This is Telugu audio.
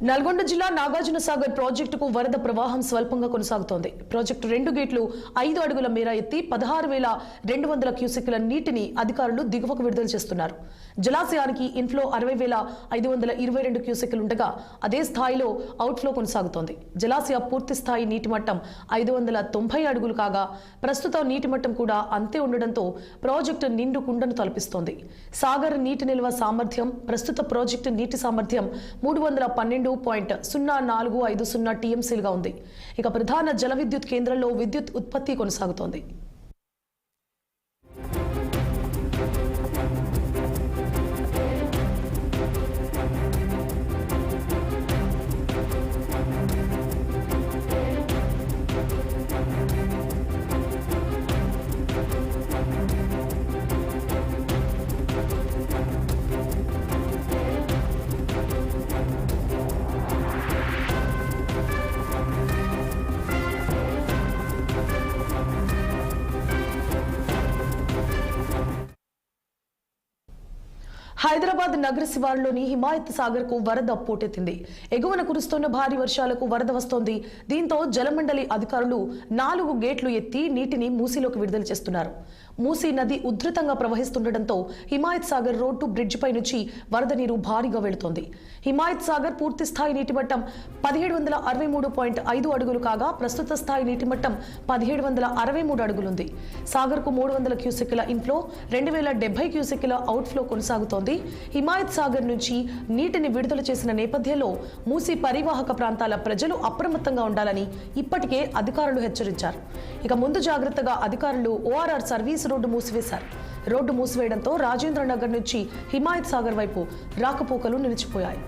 నల్గొండ జిల్లా నాగార్జున సాగర్ ప్రాజెక్టుకు వరద ప్రవాహం స్వల్పంగా కొనసాగుతోంది. ప్రాజెక్టు 2 గేట్లు 5 అడుగుల మేర ఎత్తి 16,200 క్యూసెక్కుల నీటిని అధికారులు దిగువకు విడుదల చేస్తున్నారు. జలాశయానికి ఇన్ఫ్లో 60,522 క్యూసెక్కులు ఉండగా అదే స్థాయిలో అవుట్ఫ్లో కొనసాగుతోంది. జలాశయ పూర్తి స్థాయి నీటి మట్టం 590 అడుగులు కాగా ప్రస్తుత నీటి మట్టం కూడా అంతే ఉండడంతో ప్రాజెక్టు నిండు కుండను తలపిస్తోంది. సాగర్ నీటి నిల్వ సామర్థ్యం ప్రస్తుత ప్రాజెక్టు నీటి సామర్థ్యం 312.0450 టీఎంసీలుగా ఉంది. ఇక ప్రధాన జల విద్యుత్ కేంద్రంలో విద్యుత్ ఉత్పత్తి కొనసాగుతోంది. హైదరాబాద్ నగర శివారులోని హిమాయత్ సాగర్ కు వరద పోటెత్తింది. ఎగువన కురుస్తున్న భారీ వర్షాలకు వరద వస్తోంది. దీంతో జలమండలి అధికారులు 4 గేట్లు ఎత్తి నీటిని మూసీలోకి విడుదల చేస్తున్నారు. మూసీ నది ఉధృతంగా ప్రవహిస్తుండటంతో హిమాయత్ సాగర్ రోడ్డు బ్రిడ్జ్ పై నుంచి వరద నీరు భారీగా వెళుతోంది. హిమాయత్ సాగర్ పూర్తి స్థాయి నీటి మట్టం 1763.5 అడుగులు కాగా ప్రస్తుత స్థాయి నీటి మట్టం 1763 అడుగులుంది. సాగర్ కు 300 క్యూసెక్కుల ఇన్ఫ్లో 2070 క్యూసెక్కుల అవుట్ఫ్లో కొనసాగుతోంది. హిమాయత్ సాగర్ నుంచి నీటిని విడుదల చేసిన నేపథ్యంలో మూసీ పరివాహక ప్రాంతాల ప్రజలు అప్రమత్తంగా ఉండాలని ఇప్పటికే అధికారులు హెచ్చరించారు. ఇక ముందు జాగ్రత్తగా అధికారులు ఓఆర్ఆర్ సర్వీస్ రోడ్డు మూసివేశారు. రోడ్డు మూసివేయడంతో రాజేంద్ర నగర్ నుంచి హిమాయత్ సాగర్ వైపు రాకపోకలు నిలిచిపోయాయి.